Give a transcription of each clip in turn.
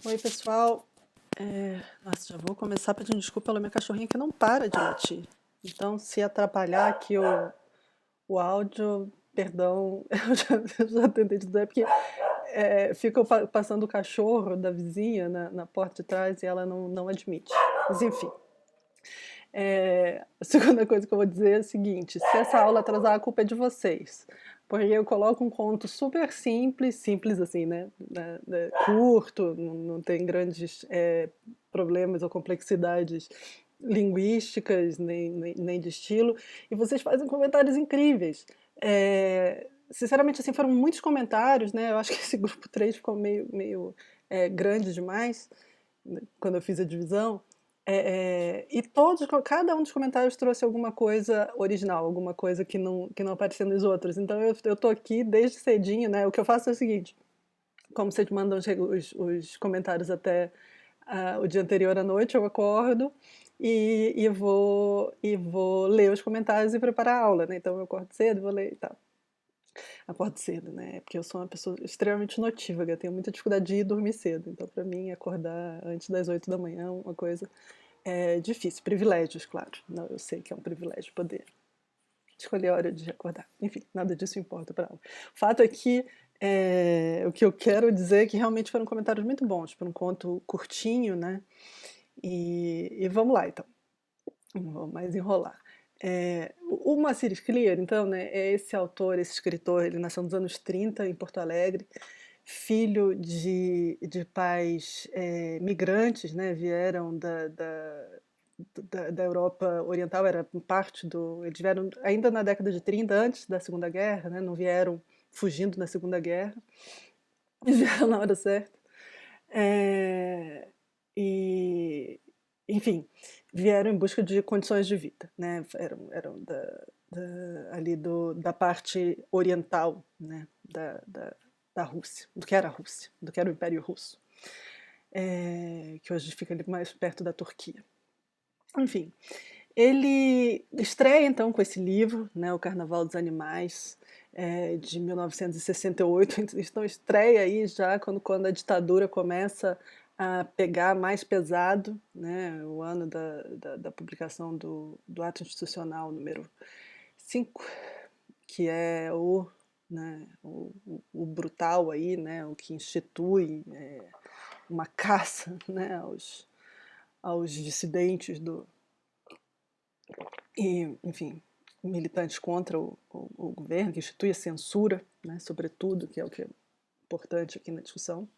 Oi, pessoal. Nossa, já vou começar pedindo desculpa pela minha cachorrinha que não para de latir. Então, se atrapalhar aqui o áudio, perdão, eu já tentei dizer, porque fica passando o cachorro da vizinha na porta de trás e ela não admite. Mas, enfim. A segunda coisa que eu vou dizer é a seguinte: se essa aula atrasar, a culpa é de vocês. Porque eu coloco um conto super simples, simples assim, né? Curto, não tem grandes problemas ou complexidades linguísticas, nem de estilo, e vocês fazem comentários incríveis. Sinceramente, assim, foram muitos comentários, né? Eu acho que esse grupo 3 ficou meio grande demais, né, quando eu fiz a divisão. E cada um dos comentários trouxe alguma coisa original, alguma coisa que não aparecia nos outros. Então eu tô aqui desde cedinho, né? O que eu faço é o seguinte: como vocês mandam os comentários até o dia anterior à noite, eu acordo e vou ler os comentários e preparar a aula, né? Então eu acordo cedo, vou ler e tal. Acordo cedo, né? Porque eu sou uma pessoa extremamente notívaga, tenho muita dificuldade de ir dormir cedo. Então, para mim, acordar antes das 8 da manhã é uma coisa difícil. Privilégios, claro. Não, eu sei que é um privilégio poder escolher a hora de acordar. Enfim, nada disso importa para ela. O fato é que o que eu quero dizer é que realmente foram comentários muito bons para um conto curtinho, né? E vamos lá, então. Não vou mais enrolar. O Moacir Scliar, então, né, é esse autor, esse escritor, ele nasceu nos anos 30 em Porto Alegre, filho de pais migrantes, né, vieram da Europa Oriental, era parte do. Eles vieram ainda na década de 30, antes da Segunda Guerra, né, não vieram fugindo da Segunda Guerra, eles vieram na hora certa. É, e, enfim, vieram em busca de condições de vida, né? Eram ali da parte oriental, né? Da Rússia, do que era a Rússia, do que era o Império Russo, que hoje fica ali mais perto da Turquia. Enfim, ele estreia então com esse livro, né, O Carnaval dos Animais, de 1968. Então estreia aí já quando a ditadura começa a pegar mais pesado, né, o ano da publicação do Ato Institucional número 5, que é o brutal aí, né, o que institui uma caça, né, aos dissidentes enfim, militantes contra o governo, que institui a censura, né, sobretudo, que é o que é importante aqui na discussão.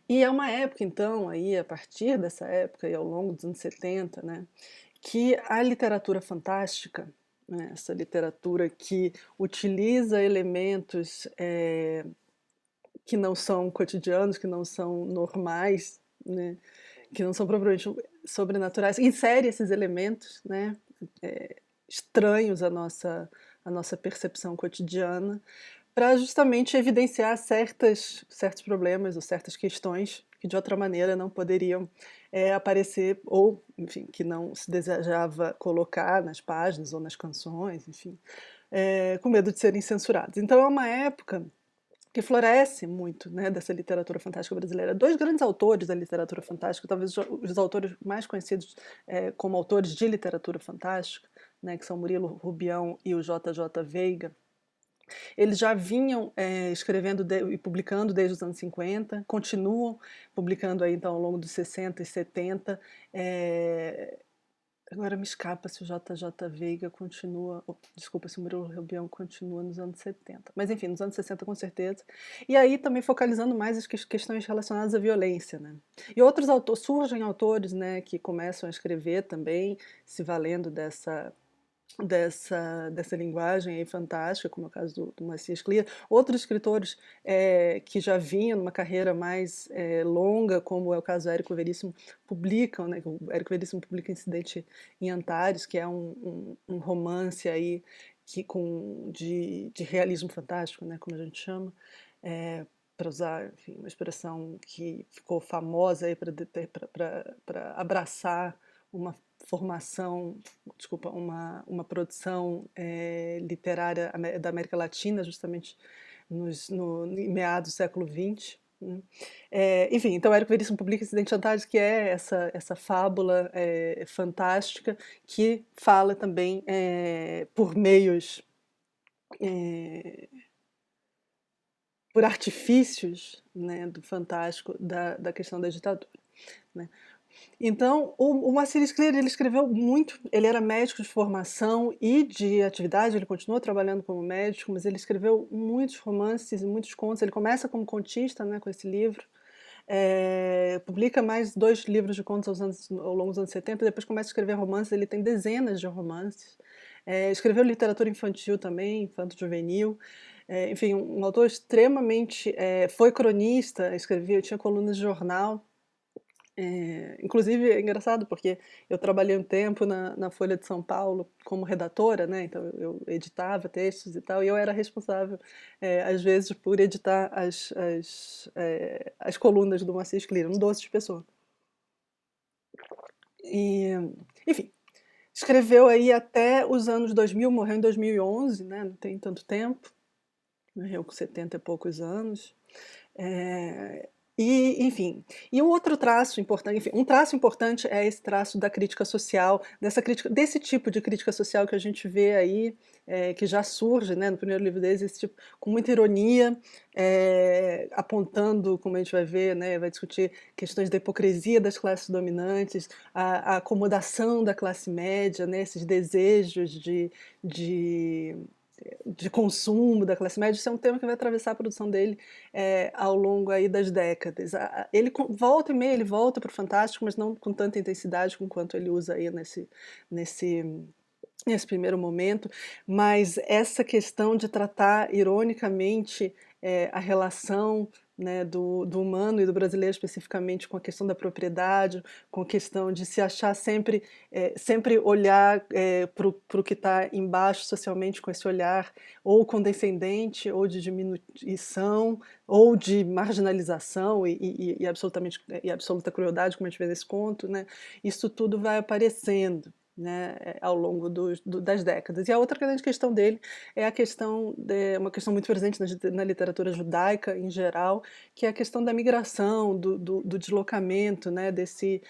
E é uma época, então, aí, a partir dessa época e ao longo dos anos 70, né, que a literatura fantástica, né, essa literatura que utiliza elementos que não são cotidianos, que não são normais, né, que não são propriamente sobrenaturais, insere esses elementos, né, estranhos à nossa percepção cotidiana, para justamente evidenciar certos problemas ou certas questões que de outra maneira não poderiam aparecer, ou, enfim, que não se desejava colocar nas páginas ou nas canções, enfim, com medo de serem censurados. Então é uma época que floresce muito, né, dessa literatura fantástica brasileira. Dois grandes autores da literatura fantástica, talvez os autores mais conhecidos como autores de literatura fantástica, né, que são Murilo Rubião e o J. J. Veiga, eles já vinham escrevendo e publicando desde os anos 50, continuam publicando aí, então, ao longo dos 60 e 70. Agora me escapa se o J. J. Veiga continua, desculpa, se o Murilo Rubião continua nos anos 70. Mas enfim, nos anos 60 com certeza. E aí também focalizando mais as questões relacionadas à violência, né? E outros autores, surgem autores, né, que começam a escrever também, se valendo dessa linguagem aí fantástica, como é o caso do Moacir Scliar. Outros escritores que já vinham numa carreira mais longa, como é o caso do Érico Veríssimo, publicam, né? O Érico Veríssimo publica Incidente em Antares, que é um romance aí de realismo fantástico, né, como a gente chama, para usar, enfim, uma expressão que ficou famosa aí para abraçar uma formação, desculpa, uma produção literária da América Latina, justamente em meados do século XX. Enfim, então Érico Veríssimo publica Incidente de Chantagem, que é essa fábula fantástica, que fala também por meios, é, por artifícios, né, do fantástico, da questão da ditadura, né? Então, o Moacir Scler, ele escreveu muito, ele era médico de formação e de atividade, ele continuou trabalhando como médico, mas ele escreveu muitos romances e muitos contos. Ele começa como contista, né, com esse livro, publica mais 2 livros de contos ao longo dos anos 70, depois começa a escrever romances, ele tem dezenas de romances. Escreveu literatura infantil também, infanto-juvenil. Enfim, um autor extremamente... foi cronista, tinha colunas de jornal. Inclusive é engraçado porque eu trabalhei um tempo na Folha de São Paulo como redatora, né? Então eu editava textos e tal, e eu era responsável, às vezes, por editar as colunas do Moacir Scler, um doce de pessoa. E, enfim, escreveu aí até os anos 2000, morreu em 2011, né? Não tem tanto tempo, morreu com 70 e poucos anos. Enfim, e um outro traço importante, enfim, um traço importante é esse traço da crítica social, desse tipo de crítica social que a gente vê aí, que já surge, né, no primeiro livro deles, esse tipo, com muita ironia, apontando, como a gente vai ver, né, vai discutir questões da hipocrisia das classes dominantes, a acomodação da classe média, né, esses desejos de consumo da classe média. Isso é um tema que vai atravessar a produção dele ao longo aí das décadas. Ele volta e meia, ele volta para o fantástico, mas não com tanta intensidade com quanto ele usa aí nesse primeiro momento, mas essa questão de tratar ironicamente a relação, né, do humano e do brasileiro especificamente com a questão da propriedade, com a questão de se achar sempre olhar para o que está embaixo socialmente com esse olhar ou condescendente, ou de diminuição, ou de marginalização e absoluta crueldade, como a gente vê nesse conto, né? Isso tudo vai aparecendo, né, ao longo das décadas. E a outra grande questão dele é uma questão muito presente na literatura judaica em geral, que é a questão da migração, do deslocamento, né, desse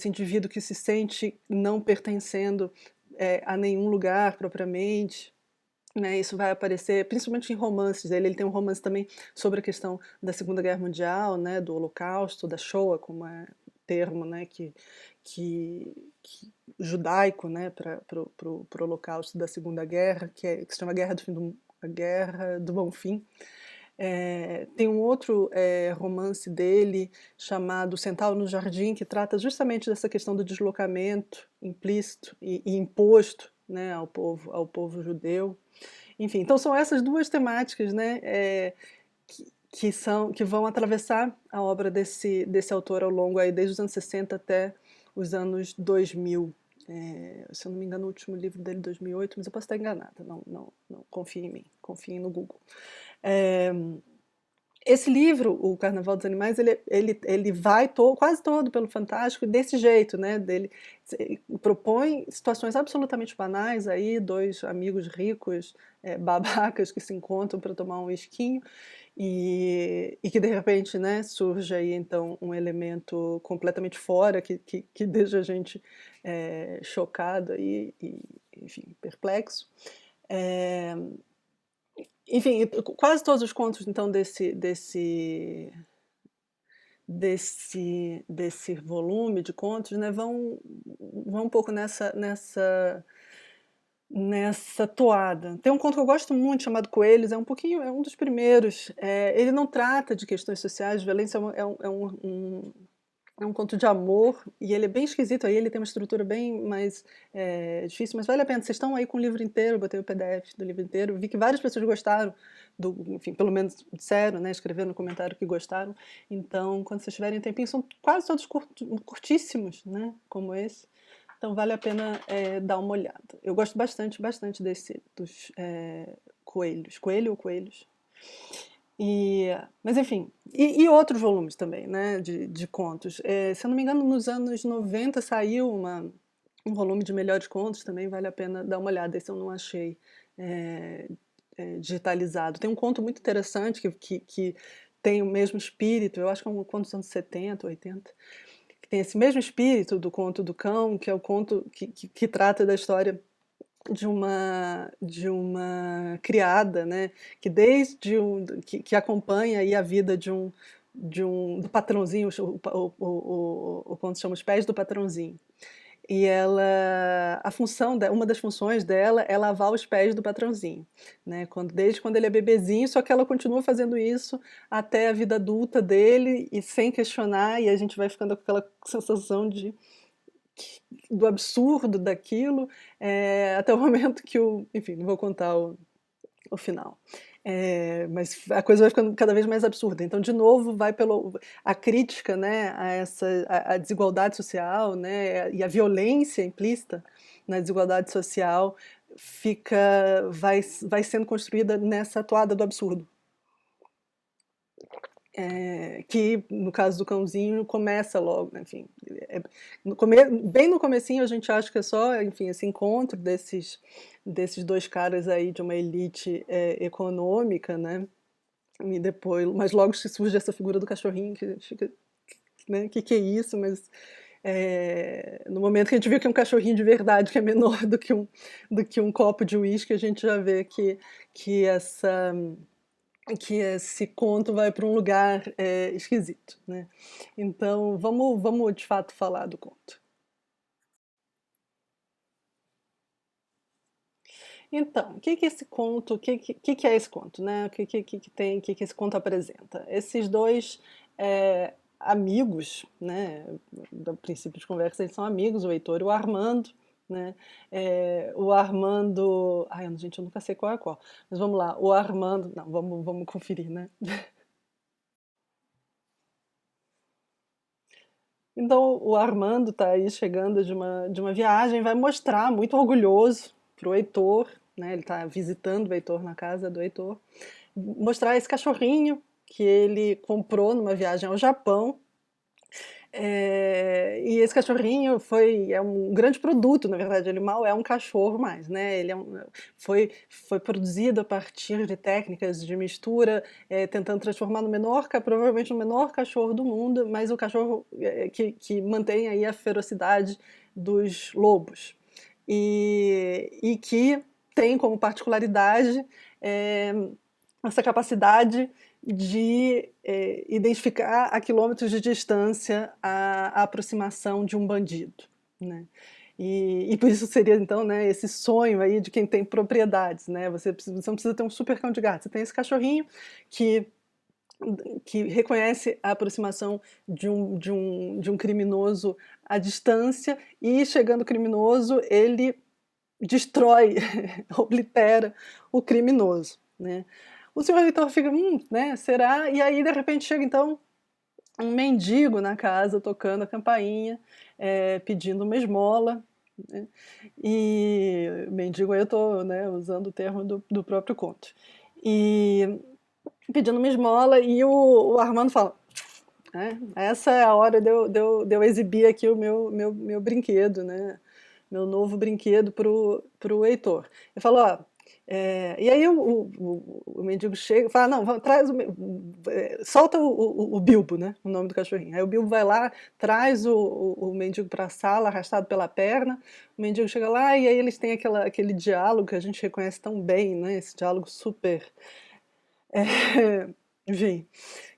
indivíduo que se sente não pertencendo a nenhum lugar propriamente. Né, isso vai aparecer principalmente em romances dele. Ele tem um romance também sobre a questão da Segunda Guerra Mundial, né, do Holocausto, da Shoah, como é o termo, né, que judaico, né, para o Holocausto da Segunda Guerra, que se chama a Guerra do Bom Fim. Tem um outro romance dele chamado Centauro no Jardim, que trata justamente dessa questão do deslocamento implícito e imposto, né, ao povo judeu. Enfim, então são essas duas temáticas, né, que vão atravessar a obra desse autor ao longo aí, desde os anos 60 até os anos 2000. Se eu não me engano, o último livro dele é 2008, mas eu posso estar enganada, não confie em mim, confie no Google. Esse livro, O Carnaval dos Animais, ele vai quase todo pelo fantástico desse jeito, né? Propõe situações absolutamente banais aí, 2 amigos ricos, babacas que se encontram para tomar um esquinho e que de repente, né, surge aí então um elemento completamente fora que deixa a gente chocado aí, enfim, perplexo. Enfim, quase todos os contos então desse volume de contos, né, vão um pouco nessa toada. Tem um conto que eu gosto muito chamado Coelhos, é um dos primeiros. Ele não trata de questões sociais, violência é um conto de amor, e ele é bem esquisito, aí ele tem uma estrutura bem mais difícil, mas vale a pena. Vocês estão aí com o livro inteiro, eu botei o PDF do livro inteiro, vi que várias pessoas gostaram, enfim, pelo menos disseram, né, escreveram no comentário que gostaram. Então, quando vocês tiverem tempinho, são quase todos curtíssimos, né, como esse. Então vale a pena dar uma olhada. Eu gosto bastante, bastante dos coelhos. Coelho ou coelhos? Mas enfim, e outros volumes também, né, de contos. Se eu não me engano, nos anos 90 saiu um volume de melhores contos, também vale a pena dar uma olhada. Esse eu não achei digitalizado. Tem um conto muito interessante que tem o mesmo espírito, eu acho que é um conto dos anos 70, 80, que tem esse mesmo espírito do conto do cão, que é o conto que trata da história de uma criada, né, que desde que acompanha aí a vida do patrãozinho, o conto chama Os Pés do Patrãozinho. E uma das funções dela é lavar os pés do patrãozinho, né? Desde quando ele é bebezinho, só que ela continua fazendo isso até a vida adulta dele e sem questionar, e a gente vai ficando com aquela sensação do absurdo daquilo, até o momento enfim, não vou contar o final. Mas a coisa vai ficando cada vez mais absurda. Então, de novo, vai a crítica, né, a desigualdade social, né, e a violência implícita na desigualdade social vai sendo construída nessa toada do absurdo. Que no caso do cãozinho começa logo, né, enfim, bem no comecinho a gente acha que é só, enfim, esse encontro desses dois caras aí de uma elite econômica, né, e depois, mas logo surge essa figura do cachorrinho que a gente fica, né, que é isso, mas no momento que a gente vê que é um cachorrinho de verdade, que é menor do que um copo de uísque, a gente já vê que esse conto vai para um lugar esquisito, né? Então, vamos de fato falar do conto. Então, o que que esse conto, o que é esse conto, né? O que esse conto apresenta? Esses dois amigos, né? Do princípio de conversa, eles são amigos, o Heitor e o Armando, né? O Armando, ai, gente, eu nunca sei qual é qual, mas vamos lá, o Armando, não, vamos conferir, né? Então o Armando tá aí chegando de uma viagem, vai mostrar muito orgulhoso pro Heitor, né? Ele tá visitando o Heitor na casa do Heitor, mostrar esse cachorrinho que ele comprou numa viagem ao Japão. E esse cachorrinho é um grande produto, na verdade, ele mal é um cachorro mais, né? Foi produzido a partir de técnicas de mistura, tentando transformar provavelmente no menor cachorro do mundo, mas o cachorro que mantém aí a ferocidade dos lobos. E que tem como particularidade essa capacidade de identificar a quilômetros de distância a aproximação de um bandido, né? E por isso seria então, né, esse sonho aí de quem tem propriedades, né? Você não precisa ter um super cão de gato, você tem esse cachorrinho que reconhece a aproximação de um criminoso à distância, e chegando o criminoso ele destrói, oblitera o criminoso, né? O senhor Heitor fica, né, será? E aí, de repente, chega então um mendigo na casa, tocando a campainha, pedindo uma esmola, né? E mendigo aí eu estou, né, usando o termo do próprio conto. E pedindo uma esmola, e o Armando fala, essa é a hora de eu exibir aqui o meu brinquedo, né? Meu novo brinquedo pro Heitor. Ele falou, ó, e aí o mendigo chega e fala, não, traz solta o Bilbo, né? O nome do cachorrinho. Aí o Bilbo vai lá, traz o mendigo para a sala, arrastado pela perna. O mendigo chega lá e aí eles têm aquele diálogo que a gente reconhece tão bem, né? Esse diálogo super, enfim,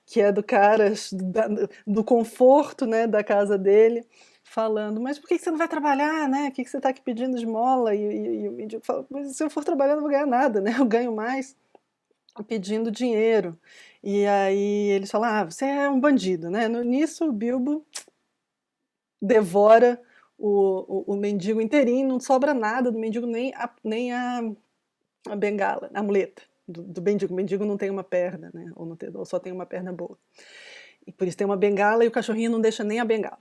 que é do cara, do conforto, né, da casa dele, falando, mas por que você não vai trabalhar, né? Por que você está aqui pedindo esmola? E o mendigo fala, mas se eu for trabalhar eu não vou ganhar nada, né? Eu ganho mais pedindo dinheiro. E aí eles falam, você é um bandido, né? Nisso o Bilbo devora o mendigo inteirinho, não sobra nada do mendigo, nem a bengala, a muleta do mendigo. O mendigo não tem uma perna, né? Ou só tem uma perna boa. E por isso tem uma bengala e o cachorrinho não deixa nem a bengala.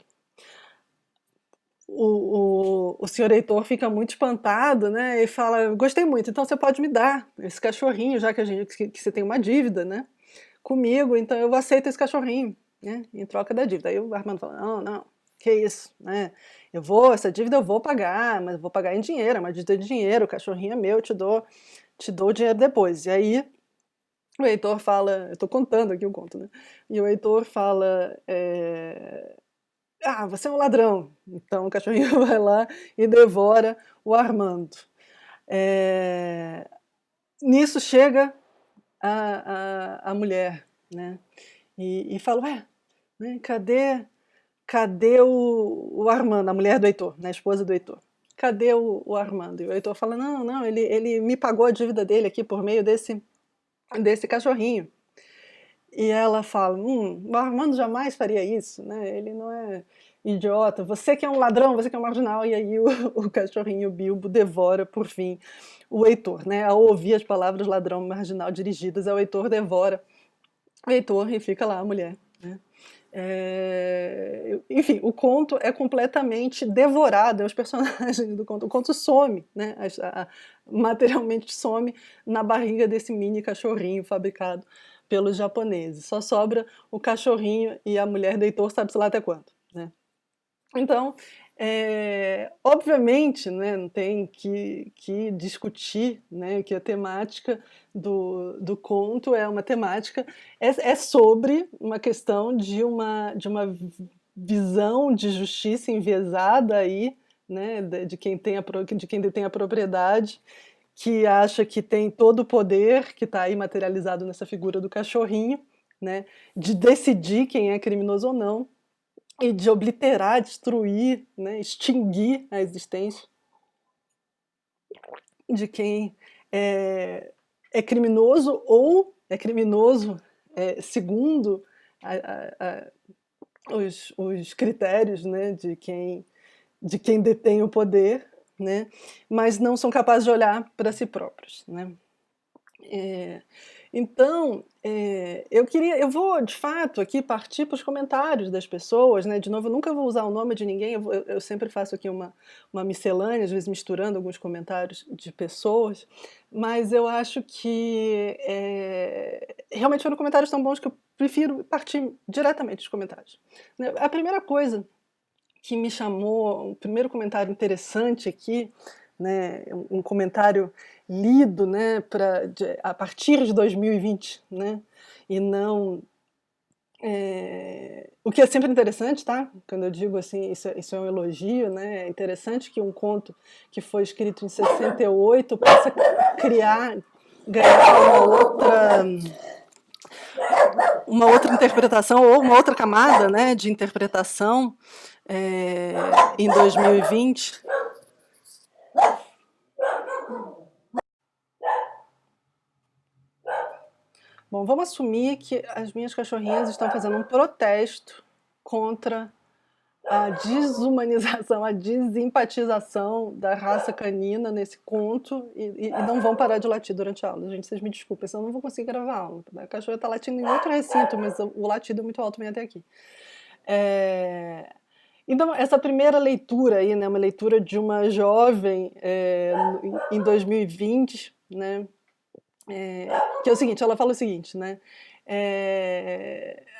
O senhor Heitor fica muito espantado, né? E fala, gostei muito, então você pode me dar esse cachorrinho, já que você tem uma dívida, né? Comigo, então eu aceito esse cachorrinho, né? Em troca da dívida. Aí o Armando fala, não, que isso, né? Essa dívida eu vou pagar, mas eu vou pagar em dinheiro, é uma dívida de dinheiro, o cachorrinho é meu, te dou o dinheiro depois. E aí O Heitor fala, eu estou contando aqui o conto, né? E o Heitor fala, ah, você é um ladrão. Então o cachorrinho vai lá e devora o Armando. É, nisso chega a mulher, né? E fala, ué, né, cadê o Armando, a mulher do Heitor, né, a esposa do Heitor? Cadê o Armando? E o Heitor fala, não, ele me pagou a dívida dele aqui por meio desse cachorrinho. E ela fala, o Armando jamais faria isso, né? Ele não é idiota, você que é um ladrão, você que é um marginal. E aí o cachorrinho Bilbo devora, por fim, o Heitor, né? Ao ouvir as palavras ladrão marginal dirigidas ao Heitor, devora o Heitor e fica lá a mulher, né? Enfim, o conto é completamente devorado, os personagens do conto, o conto some, né? Materialmente some na barriga desse mini cachorrinho fabricado pelos japoneses. Só sobra o cachorrinho e a mulher do Heitor, sabe-se lá até quando, né? Então, obviamente, né, não tem que discutir, né, que a temática do conto é uma temática, é sobre uma questão de uma visão de justiça enviesada aí, né, de quem de quem detém a propriedade, que acha que tem todo o poder, que está aí materializado nessa figura do cachorrinho, né, de decidir quem é criminoso ou não, e de obliterar, destruir, né, extinguir a existência de quem é criminoso ou é criminoso segundo os critérios, né, de quem detém o poder, né, mas não são capazes de olhar para si próprios, né. Então, eu vou de fato aqui partir para os comentários das pessoas, né? De novo, eu nunca vou usar o nome de ninguém, eu sempre faço aqui uma miscelânea, às vezes misturando alguns comentários de pessoas, mas eu acho que realmente foram comentários tão bons que eu prefiro partir diretamente dos comentários, né? A primeira coisa que me chamou, o primeiro comentário interessante aqui, né, um comentário lido, né, a partir de 2020, né, e não o que é sempre interessante, tá? Quando eu digo assim, isso é um elogio, né? É interessante que um conto que foi escrito em 68 possa ganhar uma outra interpretação ou uma outra camada, né, de interpretação em 2020. Bom, vamos assumir que as minhas cachorrinhas estão fazendo um protesto contra a desumanização, a desempatização da raça canina nesse conto e não vão parar de latir durante a aula. Gente, vocês me desculpem, senão eu não vou conseguir gravar a aula. A cachorra está latindo em outro recinto, mas o latido é muito alto também até aqui. Então, essa primeira leitura aí, né, uma leitura de uma jovem em 2020, né, que é o seguinte, ela fala o seguinte, né?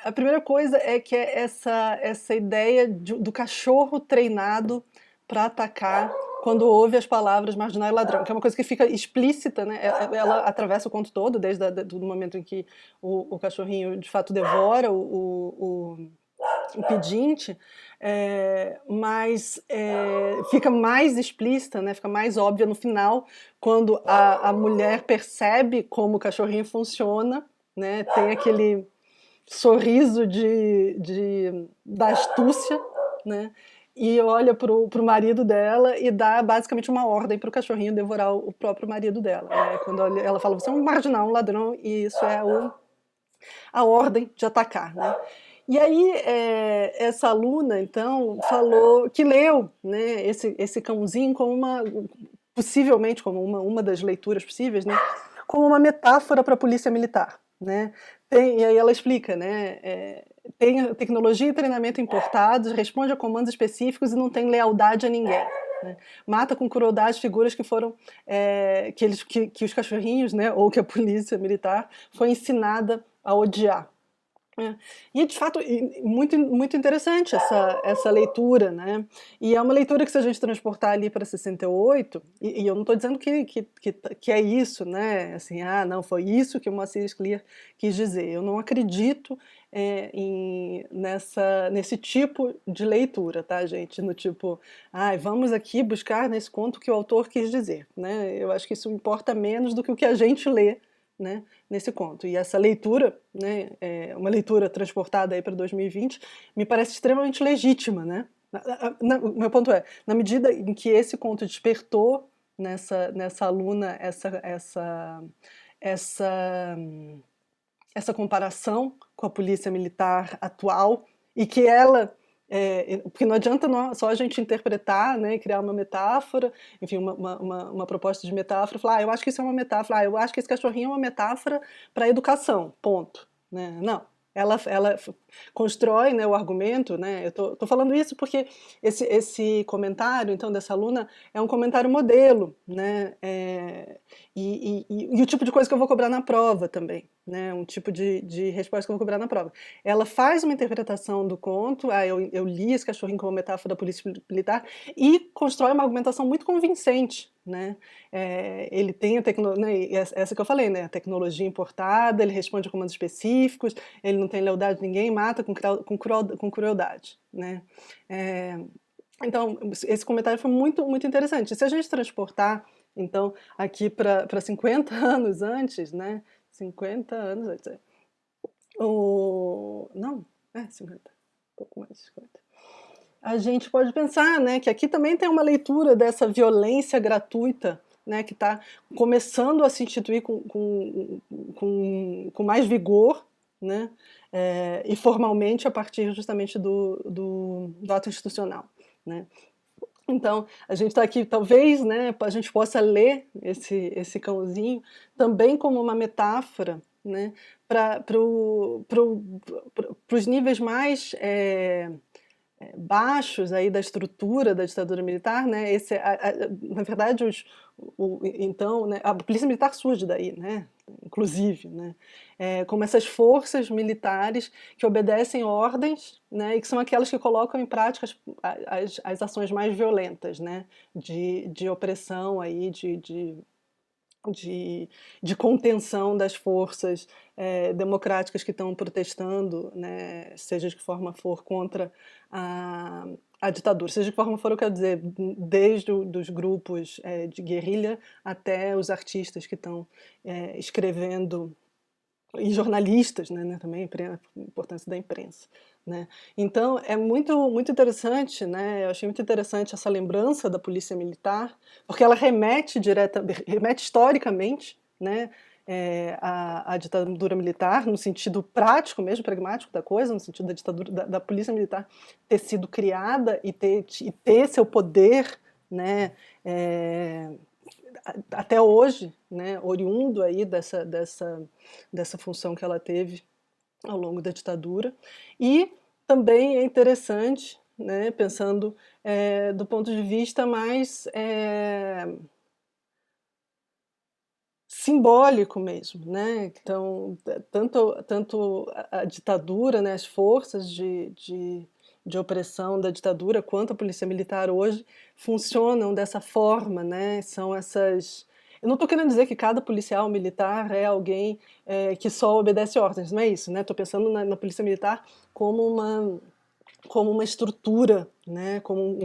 A primeira coisa é que é essa ideia do cachorro treinado para atacar quando ouve as palavras marginal e ladrão, que é uma coisa que fica explícita, né? Ela atravessa o conto todo, desde o momento em que o cachorrinho de fato devora o pedinte, mas fica mais explícita, né, fica mais óbvia no final, quando a mulher percebe como o cachorrinho funciona, né, tem aquele sorriso da astúcia, né, e olha para o marido dela e dá basicamente uma ordem para o cachorrinho devorar o próprio marido dela. Né, quando ela fala, você é um marginal, um ladrão, e isso é a ordem de atacar. Né. E aí, essa aluna, então, falou que leu, né, esse cãozinho como possivelmente como uma das leituras possíveis, né, como uma metáfora para a polícia militar. Né? E aí ela explica, né, tem tecnologia e treinamento importados, responde a comandos específicos e não tem lealdade a ninguém. Né? Mata com crueldade figuras que foram que os cachorrinhos, né, ou que a polícia militar foi ensinada a odiar. É. E de fato, muito interessante essa leitura, né? E é uma leitura que, se a gente transportar ali para 68, e eu não estou dizendo que é isso, né? Assim, ah, não, foi isso que o Moacir Scliar quis dizer. Eu não acredito nesse tipo de leitura, tá, gente? No tipo, ah, vamos aqui buscar nesse conto o que o autor quis dizer, né? Eu acho que isso importa menos do que o que a gente lê, né, nesse conto. E essa leitura, né, uma leitura transportada aí para 2020, me parece extremamente legítima, né? O meu ponto é, na medida em que esse conto despertou nessa aluna essa, essa comparação com a polícia militar atual, e que ela, porque não adianta só a gente interpretar, né, criar uma metáfora, enfim, uma proposta de metáfora, falar, eu acho que isso é uma metáfora, eu acho que esse cachorrinho é uma metáfora para a educação, ponto. Né? Não, ela constrói, né, o argumento, né, eu tô falando isso porque esse comentário, então, dessa aluna é um comentário modelo, né, e o tipo de coisa que eu vou cobrar na prova também, né, um tipo de resposta que eu vou cobrar na prova. Ela faz uma interpretação do conto, eu li esse cachorrinho como metáfora da polícia militar, e constrói uma argumentação muito convincente, né? Ele tem a tecnologia, né, essa que eu falei, né, a tecnologia importada, ele responde a comandos específicos, ele não tem lealdade a ninguém, mata com crueldade, né? Então, esse comentário foi muito interessante. Se a gente transportar, então, aqui para 50 anos antes, né? 50 anos antes. Não, 50, um pouco mais de 50. A gente pode pensar, né, que aqui também tem uma leitura dessa violência gratuita, né, que está começando a se instituir com mais vigor, né, e formalmente a partir justamente do ato institucional, né. Então, a gente está aqui, talvez, né, a gente possa ler esse cãozinho também como uma metáfora, né, para os níveis mais baixos aí da estrutura da ditadura militar, né? Na verdade, então, né, a polícia militar surge daí, né? Inclusive, né? Como essas forças militares que obedecem ordens, né? E que são aquelas que colocam em prática as ações mais violentas, né? De opressão aí, de contenção das forças democráticas que estão protestando, né, seja de que forma for, contra a ditadura. Seja de que forma for, eu quero dizer, desde dos grupos de guerrilha até os artistas que estão escrevendo, e jornalistas, né, também a importância da imprensa, né. Então é muito interessante, né, eu achei muito interessante essa lembrança da polícia militar, porque ela remete historicamente, né, à ditadura militar, no sentido prático mesmo, pragmático da coisa, no sentido da ditadura da polícia militar ter sido criada e ter seu poder, né, até hoje, né, oriundo aí dessa função que ela teve ao longo da ditadura. E também é interessante, né, pensando do ponto de vista mais simbólico mesmo, né? Então, tanto a ditadura, né, as forças de opressão da ditadura, quanto a polícia militar hoje funcionam dessa forma, né? São essas. Eu não estou querendo dizer que cada policial militar é alguém que só obedece ordens, não é isso, né? Estou pensando na polícia militar como uma estrutura, né? Como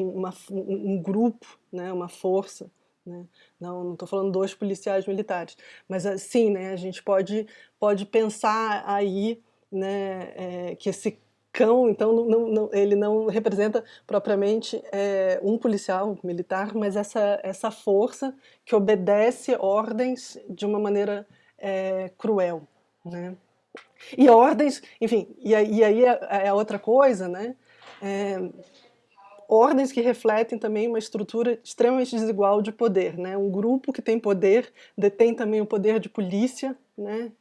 um grupo, né? Uma força. Né? Não estou falando dos policiais militares, mas assim, né, a gente pode pensar aí, né, que esse cão, então, ele não representa propriamente um policial militar, mas essa força que obedece ordens de uma maneira cruel, né? E ordens, enfim, e aí é outra coisa, né? Ordens que refletem também uma estrutura extremamente desigual de poder, né? Um grupo que tem poder detém também o poder de polícia, né?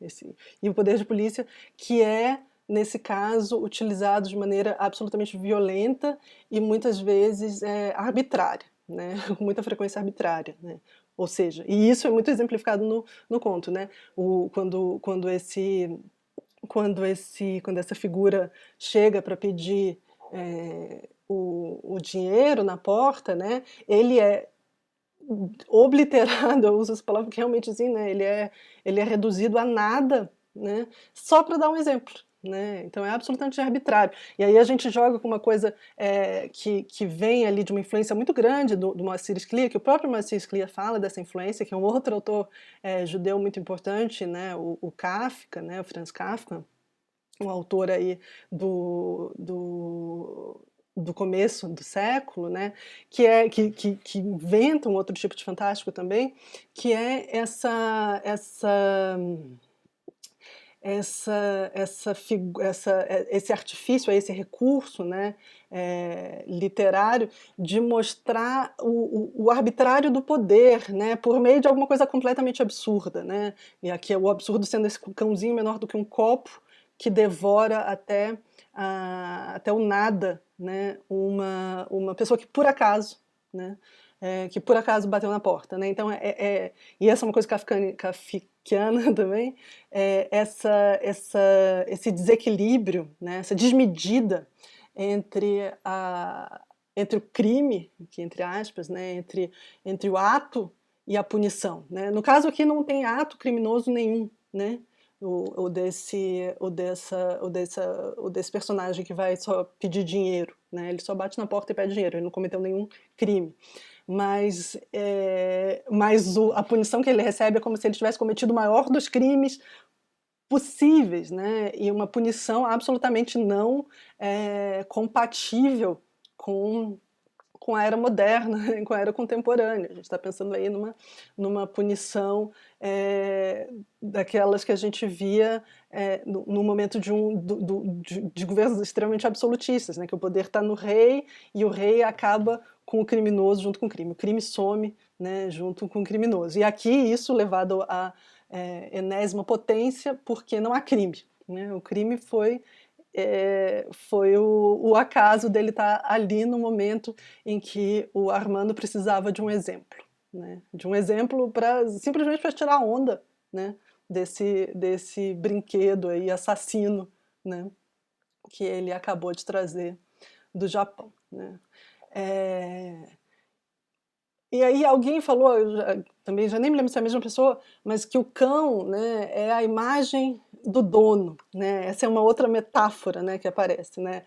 E o poder de polícia que é, nesse caso, utilizado de maneira absolutamente violenta e muitas vezes arbitrária, né? Com muita frequência arbitrária, né? Ou seja, e isso é muito exemplificado no conto, né? Quando quando essa figura chega para pedir o dinheiro na porta, né, ele é obliterado, eu uso essa palavra porque realmente assim, né, ele é reduzido a nada, né, só para dar um exemplo, né, então é absolutamente arbitrário. E aí a gente joga com uma coisa que vem ali de uma influência muito grande do Moacir Sclia, que o próprio Moacir Sclia fala dessa influência, que é um outro autor judeu muito importante, né, o Kafka, né, o Franz Kafka, um autor aí do começo do século, né, que inventa um outro tipo de fantástico também, que é esse artifício, esse recurso, né, literário de mostrar o arbitrário do poder, né, por meio de alguma coisa completamente absurda, né, e aqui é o absurdo sendo esse cãozinho menor do que um copo que devora até o nada, né, uma pessoa que por acaso, né, que por acaso bateu na porta, né? Então e essa é uma coisa kafkiana também, esse desequilíbrio, né, essa desmedida entre o crime, que entre aspas, né, entre o ato e a punição, né? No caso aqui não tem ato criminoso nenhum, né? Desse personagem que vai só pedir dinheiro, né? Ele só bate na porta e pede dinheiro, ele não cometeu nenhum crime. Mas a punição que ele recebe é como se ele tivesse cometido o maior dos crimes possíveis, né? E uma punição absolutamente não compatível com a era moderna, com a era contemporânea. A gente está pensando aí numa punição daquelas que a gente via no momento de governos extremamente absolutistas, né? Que o poder está no rei e o rei acaba com o criminoso junto com o crime. O crime some, né, junto com o criminoso. E aqui isso levado à enésima potência, porque não há crime, né? O crime foi o acaso dele estar ali no momento em que o Armando precisava de um exemplo, né? De um exemplo simplesmente para tirar onda, né? desse brinquedo aí assassino, né? Que ele acabou de trazer do Japão, né? E aí alguém falou, também já nem me lembro se é a mesma pessoa, mas que o cão, né, é a imagem do dono, né? Essa é uma outra metáfora, né, que aparece, né?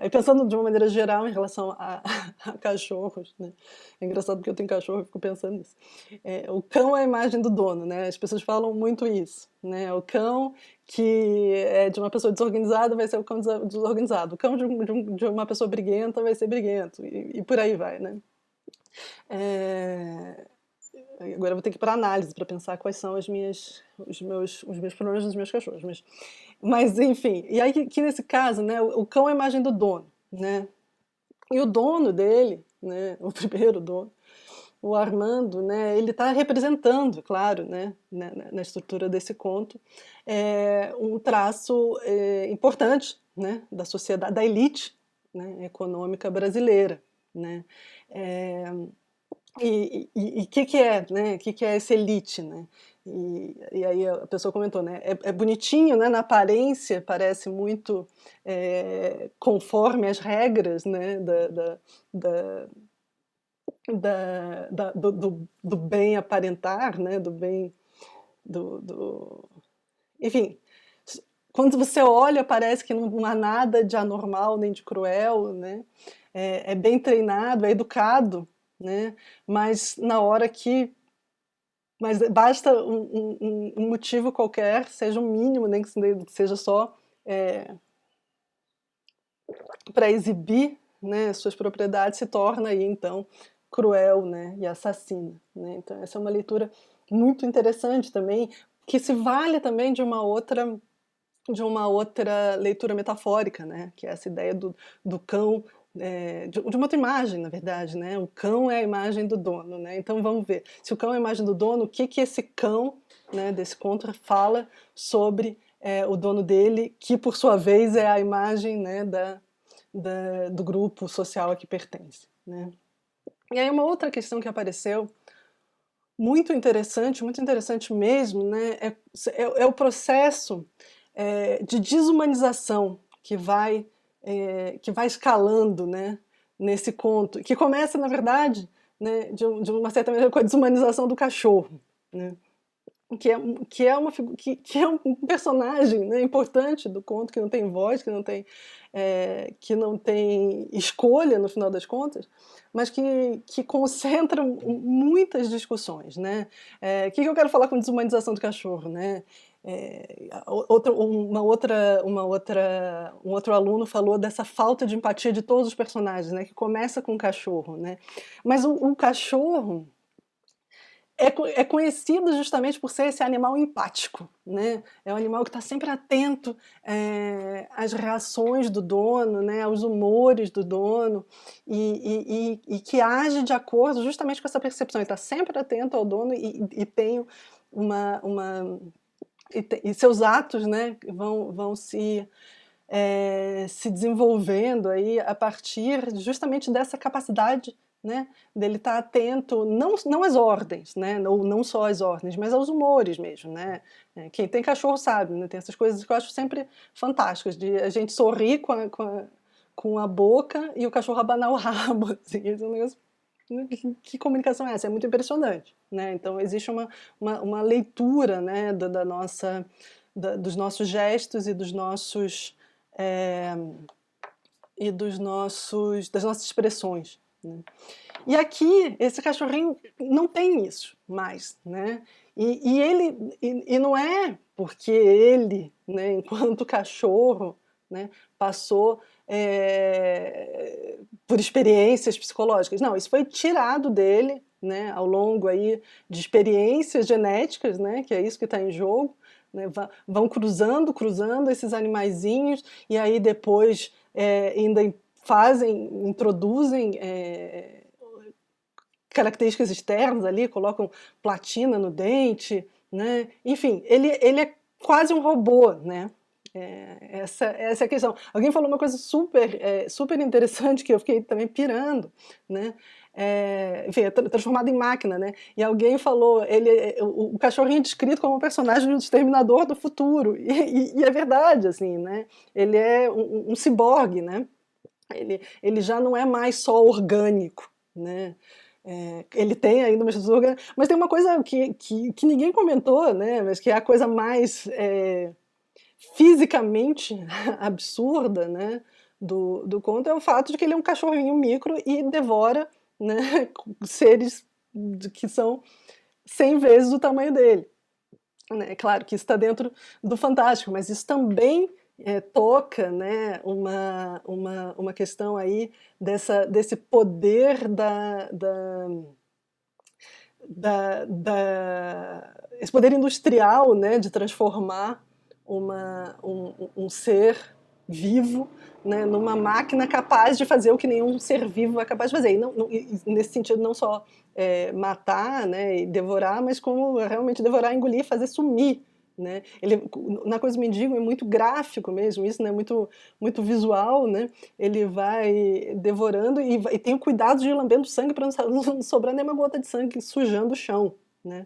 Aí pensando de uma maneira geral em relação a cachorros, né? É engraçado porque eu tenho cachorro e fico pensando nisso. O cão é a imagem do dono, né? As pessoas falam muito isso, né? O cão que é de uma pessoa desorganizada vai ser o cão desorganizado. O cão de uma pessoa briguenta vai ser briguento e por aí vai, né? Agora eu vou ter que ir para análise para pensar quais são os meus problemas dos meus cachorros. Mas enfim, e aí que nesse caso, né, o cão é a imagem do dono, né? E o dono dele, né, o primeiro dono, o Armando, né, ele está representando, claro, né, na estrutura desse conto, um traço importante, né, da sociedade, da elite, né, econômica brasileira, né? E o que é, né? Que é essa elite, né? E aí a pessoa comentou, né? É bonitinho, né? Na aparência parece muito conforme as regras, né? Da, do bem aparentar, né? Do bem, enfim. Quando você olha, parece que não há nada de anormal nem de cruel, né? É bem treinado, é educado, né? Mas na hora que basta um motivo qualquer, seja um mínimo, nem que seja só para exibir, né, suas propriedades, se torna aí então cruel, né, e assassina, né? Então essa é uma leitura muito interessante também, que se vale também de uma outra leitura metafórica, né? Que é essa ideia do cão, de uma outra imagem, na verdade, né? O cão é a imagem do dono, né? Então vamos ver, se o cão é a imagem do dono, o que esse cão, né, desse conto fala sobre o dono dele, que por sua vez é a imagem, né, do grupo social a que pertence, né? E aí uma outra questão que apareceu, muito interessante mesmo, né? É o processo de desumanização que vai escalando, né, nesse conto, que começa, na verdade, né, de uma certa maneira, com a desumanização do cachorro, né, que é um personagem, né, importante do conto, que não tem voz, que não tem escolha, no final das contas, mas que concentra muitas discussões, né? O que eu quero falar com desumanização do cachorro, né? Um outro aluno falou dessa falta de empatia de todos os personagens, né? Que começa com o cachorro, né? Mas o cachorro é conhecido justamente por ser esse animal empático, né? É um animal que está sempre atento às reações do dono, né? Aos humores do dono, e que age de acordo justamente com essa percepção. Ele está sempre atento ao dono e tem e seus atos, né, vão se desenvolvendo aí a partir justamente dessa capacidade, né, dele estar atento não às ordens, né, ou não só às ordens, mas aos humores mesmo, né. Quem tem cachorro sabe, né, tem essas coisas que eu acho sempre fantásticas, de a gente sorrir com a boca e o cachorro abanar o rabo, assim, esse é um negócio, que comunicação é essa? É muito impressionante, né? Então existe uma leitura, né, dos nossos gestos e das nossas expressões, né? E aqui esse cachorrinho não tem isso mais, né? E não é porque ele, né, enquanto cachorro, né, passou por experiências psicológicas. Não, isso foi tirado dele, né, ao longo aí de experiências genéticas, né, que é isso que está em jogo, né, vão cruzando esses animaizinhos, e aí depois ainda introduzem características externas ali, colocam platina no dente, né? Enfim, ele é quase um robô, né? Essa é a questão. Alguém falou uma coisa super interessante que eu fiquei também pirando, né? Enfim, é transformado em máquina, né? E alguém falou, o cachorrinho é descrito como um personagem do Exterminador do Futuro, e é verdade, assim, né? Ele é um ciborgue, né? Ele já não é mais só orgânico, né? Ele tem ainda uma estrutura orgânica, mas tem uma coisa que ninguém comentou, né? Mas que é a coisa mais fisicamente absurda, né, do conto, é o fato de que ele é um cachorrinho micro e devora, né, seres que são 100 vezes o tamanho dele. É claro que isso está dentro do fantástico, mas isso também toca, né, uma questão aí desse poder esse poder industrial, né, de transformar um ser vivo, né, numa máquina capaz de fazer o que nenhum ser vivo é capaz de fazer. E nesse sentido, não só matar, né, e devorar, mas como realmente devorar, engolir, fazer sumir. Né? Na Coisa do Mendigo é muito gráfico mesmo, isso, né? Muito visual, né? Ele vai devorando e tem o cuidado de ir lambendo sangue para não sobrar nenhuma gota de sangue sujando o chão. Né?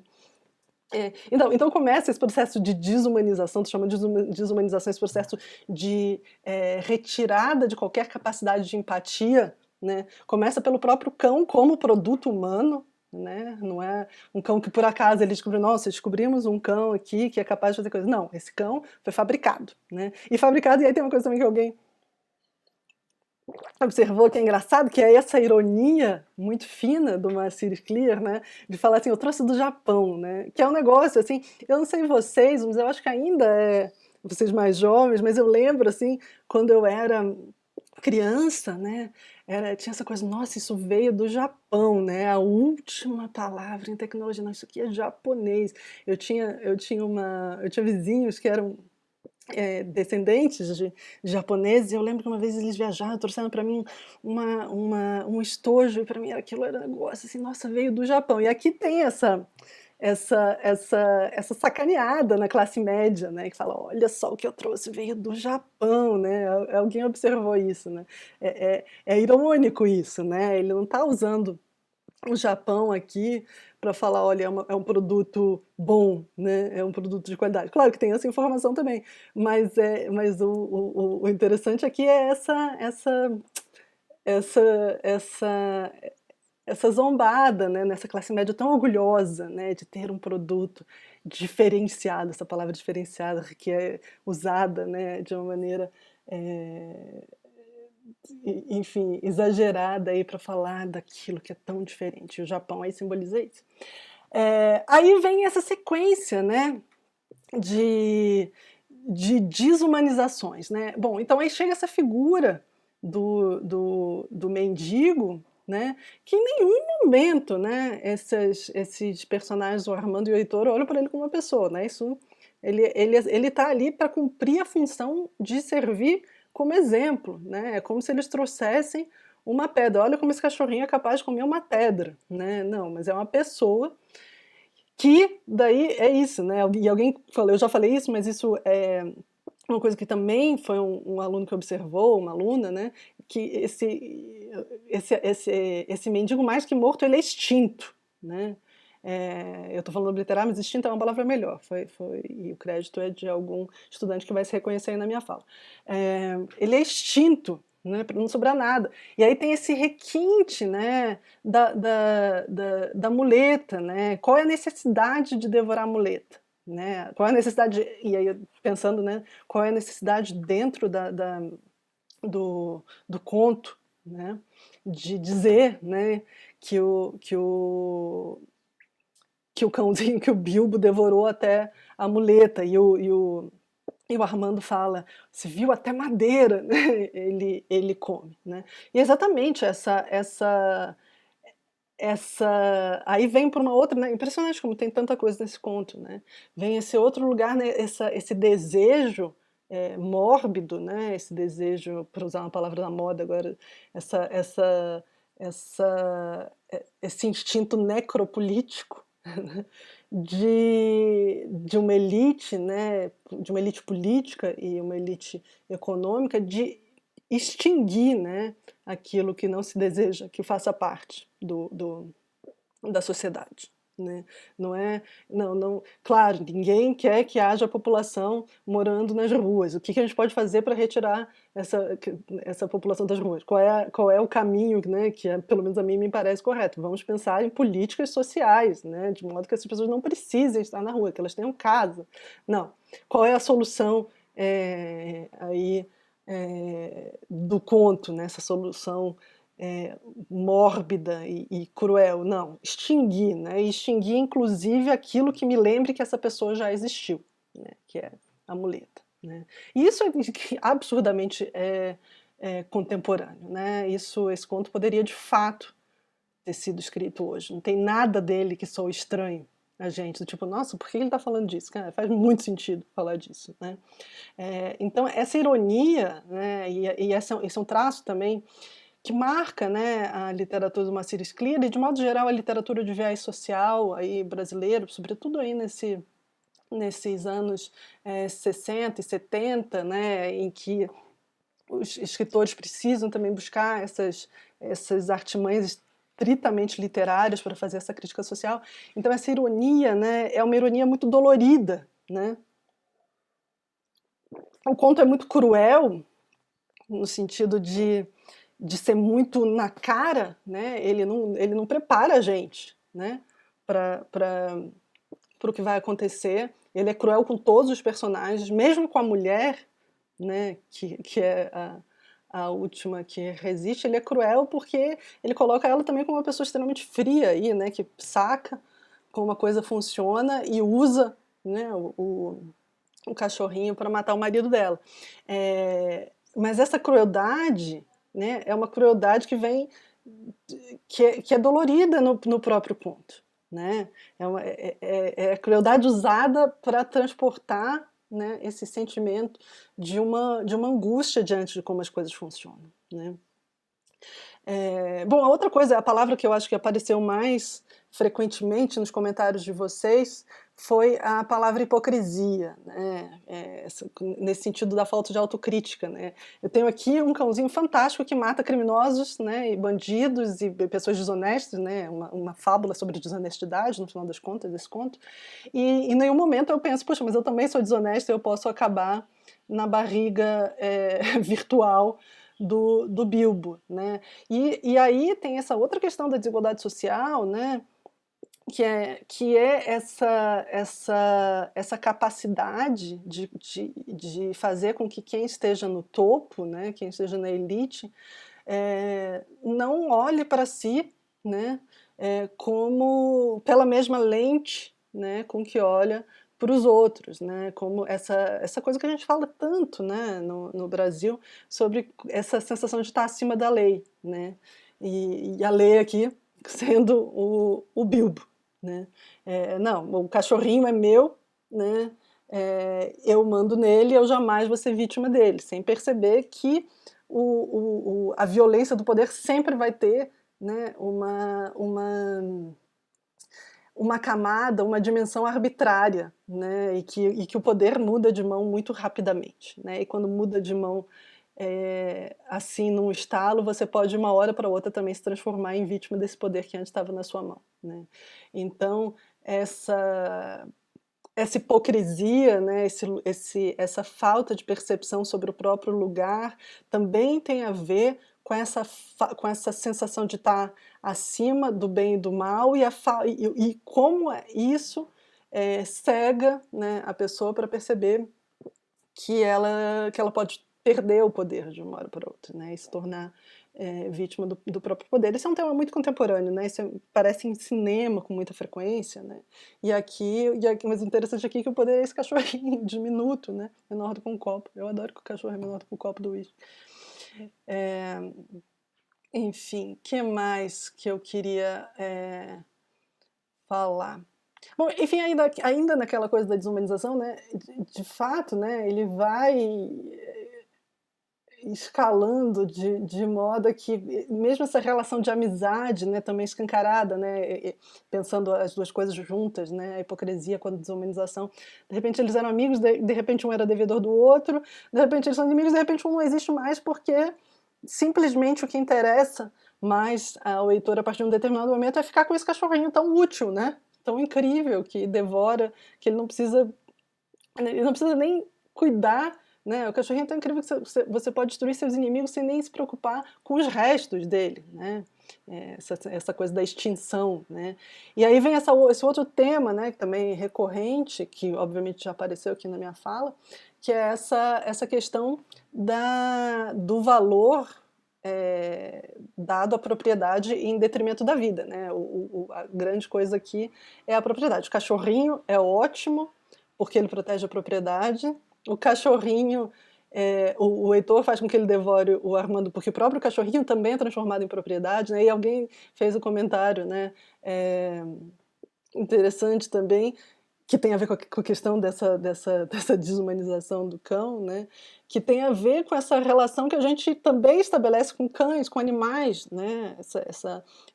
Então começa esse processo de desumanização, tu chama de desumanização, esse processo de retirada de qualquer capacidade de empatia, né? Começa pelo próprio cão como produto humano, né? Não é um cão que por acaso ele descobriu, nossa, descobrimos um cão aqui que é capaz de fazer coisas. Não, esse cão foi fabricado, né? E aí tem uma coisa também que alguém observou que é engraçado, que é essa ironia muito fina do Marcílio Clear, né, de falar assim, eu trouxe do Japão, né, que é um negócio assim, eu não sei vocês, mas eu acho que ainda vocês mais jovens, mas eu lembro assim, quando eu era criança, né, tinha essa coisa, nossa, isso veio do Japão, né, a última palavra em tecnologia, não, isso aqui é japonês. Eu tinha vizinhos que eram descendentes de japoneses, e eu lembro que uma vez eles viajaram, trouxeram para mim um estojo, e para mim aquilo era um negócio assim, nossa, veio do Japão. E aqui tem essa sacaneada na classe média, né, que fala, olha só o que eu trouxe, veio do Japão, né, alguém observou isso, né, é irônico isso, né, ele não está usando o Japão aqui para falar, olha, é um produto bom, né? É um produto de qualidade. Claro que tem essa informação também, mas o interessante aqui é essa, essa, essa zombada, né, nessa classe média tão orgulhosa, né, de ter um produto diferenciado, essa palavra diferenciada que é usada, né, de uma maneira, é, enfim, exagerada aí para falar daquilo que é tão diferente. O Japão aí simboliza isso. Aí vem essa sequência, né, de, de desumanizações, né? Bom, então aí chega essa figura do mendigo, né? Que em nenhum momento, né, esses personagens, o Armando e o Heitor, olham para ele como uma pessoa, né? Isso, ele tá ali para cumprir a função de servir como exemplo, né? É como se eles trouxessem uma pedra. Olha como esse cachorrinho é capaz de comer uma pedra, né? Não, mas é uma pessoa que daí é isso, né? E alguém falou, eu já falei isso, mas isso é uma coisa que também foi um aluno que observou, uma aluna, né? Que esse mendigo mais que morto, ele é extinto, né? Eu estou falando obliterar, mas extinto é uma palavra melhor. E o crédito é de algum estudante que vai se reconhecer aí na minha fala. Ele é extinto, né, para não sobrar nada. E aí tem esse requinte, né, da muleta, né? Qual é a necessidade de devorar a muleta? Né? Qual é a necessidade, e aí pensando, né, qual é a necessidade dentro do conto, né, de dizer, né, que o cãozinho, que o Bilbo devorou até a muleta, e o Armando fala, se viu até madeira, né, ele come, né? E exatamente aí vem para uma outra, né? Impressionante como tem tanta coisa nesse conto, né? Vem esse outro lugar, né? Esse desejo mórbido, né? Esse desejo, para usar uma palavra da moda agora, essa, essa, esse instinto necropolítico de uma elite, né? De uma elite política e uma elite econômica de extinguir, né? Aquilo que não se deseja que faça parte da sociedade. Né? Não é, não, claro, ninguém quer que haja população morando nas ruas. O que a gente pode fazer para retirar essa população das ruas? Qual é o caminho, né, que pelo menos a mim me parece correto? Vamos pensar em políticas sociais, né, de modo que essas pessoas não precisem estar na rua, que elas tenham casa. Não. Qual é a solução aí do conto, né, essa solução mórbida e cruel, não, extinguir, né? Extinguir inclusive aquilo que me lembre que essa pessoa já existiu, né? Que é a muleta, né? E isso é absurdamente contemporâneo, né? Esse conto poderia de fato ter sido escrito hoje. Não tem nada dele que soe estranho a gente, do tipo, nossa, por que ele está falando disso? Cara, faz muito sentido falar disso, né? Então essa ironia, né? E esse é um traço também que marca, né, a literatura do Moacir Scler e, de modo geral, a literatura de viés social aí, brasileiro, sobretudo aí nesses anos 60 e 70, né, em que os escritores precisam também buscar essas artimanhas estritamente literárias para fazer essa crítica social. Então essa ironia, né, é uma ironia muito dolorida, né? O conto é muito cruel no sentido de ser muito na cara, né? Ele não prepara a gente, né? Para o que vai acontecer. Ele é cruel com todos os personagens, mesmo com a mulher, né? Que é a última que resiste. Ele é cruel porque ele coloca ela também como uma pessoa extremamente fria aí, né? Que saca como a coisa funciona e usa, né? O cachorrinho para matar o marido dela. Mas essa crueldade, né, é uma crueldade que vem que é dolorida no próprio conto, né? É crueldade usada para transportar, né, esse sentimento de uma angústia diante de como as coisas funcionam, né? Bom, a outra coisa, a palavra que eu acho que apareceu mais frequentemente nos comentários de vocês foi a palavra hipocrisia, né? Nesse sentido da falta de autocrítica, né? Eu tenho aqui um cãozinho fantástico que mata criminosos, né, e bandidos e pessoas desonestas, né? Uma fábula sobre desonestidade, no final das contas, desse conto. E em nenhum momento eu penso, poxa, mas eu também sou desonesta e eu posso acabar na barriga virtual do Bilbo, né? E aí tem essa outra questão da desigualdade social, né? Que é essa capacidade de fazer com que quem esteja no topo, né, quem esteja na elite, não olhe para si, né, como pela mesma lente, né, com que olha para os outros, né, como essa coisa que a gente fala tanto, né, no Brasil, sobre essa sensação de estar acima da lei, né, e a lei aqui sendo o Bilbo, né, não, o cachorrinho é meu, né, eu mando nele, eu jamais vou ser vítima dele, sem perceber que a violência do poder sempre vai ter, né, uma camada, uma dimensão arbitrária, né, e que o poder muda de mão muito rapidamente, né, e quando muda de mão assim num estalo, você pode de uma hora para outra também se transformar em vítima desse poder que antes estava na sua mão, né. Então essa hipocrisia, né, essa falta de percepção sobre o próprio lugar, também tem a ver com essa sensação de estar acima do bem e do mal, e como isso cega, né, a pessoa para perceber que ela pode perder o poder de uma hora para outra, né, e se tornar vítima do próprio poder. Esse é um tema muito contemporâneo, né, isso parece em cinema com muita frequência, né, mas o interessante aqui é que o poder é esse cachorrinho diminuto, né, menor do que um copo. Eu adoro que o cachorro é menor do que o copo do uísque. Enfim, que mais que eu queria falar? Bom, enfim, ainda naquela coisa da desumanização, né, de fato, né, ele vai escalando de modo que mesmo essa relação de amizade, né, também escancarada, né, pensando as duas coisas juntas, né, a hipocrisia com a desumanização, de repente eles eram amigos, de repente um era devedor do outro, de repente eles são inimigos, de repente um não existe mais porque simplesmente o que interessa mais ao leitor a partir de um determinado momento é ficar com esse cachorrinho tão útil, né, tão incrível, que devora, que ele não precisa nem cuidar, né? O cachorrinho é tão incrível que você pode destruir seus inimigos sem nem se preocupar com os restos dele, né? Essa coisa da extinção, né? E aí vem esse outro tema, né, que também é recorrente, que obviamente já apareceu aqui na minha fala, que é essa questão do valor dado à propriedade em detrimento da vida, né? A grande coisa aqui é a propriedade. O cachorrinho é ótimo, porque ele protege a propriedade. O cachorrinho, o Heitor faz com que ele devore o Armando, porque o próprio cachorrinho também é transformado em propriedade, né? E alguém fez o comentário, né, interessante também, que tem a ver com a questão dessa desumanização do cão, né? Que tem a ver com essa relação que a gente também estabelece com cães, com animais, né?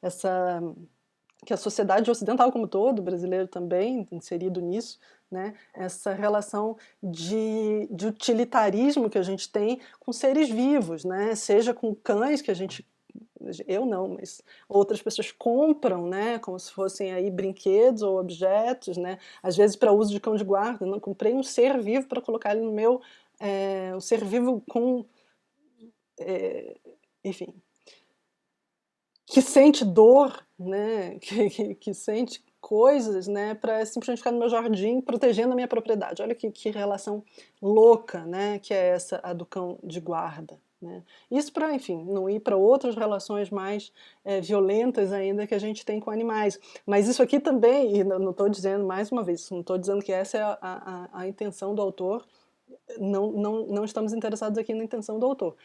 Essa que a sociedade ocidental como todo, brasileiro também, inserido nisso, né, essa relação de utilitarismo que a gente tem com seres vivos, né, seja com cães que eu não, mas outras pessoas compram, né, como se fossem aí brinquedos ou objetos, né, às vezes para uso de cão de guarda. Não, comprei um ser vivo para colocar ele no meu, um ser vivo com, enfim, que sente dor, né, que sente coisas, né, para simplesmente ficar no meu jardim protegendo a minha propriedade. Olha que relação louca, né, que é essa, a do cão de guarda, né. Isso para, enfim, não ir para outras relações mais violentas ainda que a gente tem com animais. Mas isso aqui também, e não estou dizendo, mais uma vez, não estou dizendo que essa é a intenção do autor, não estamos interessados aqui na intenção do autor.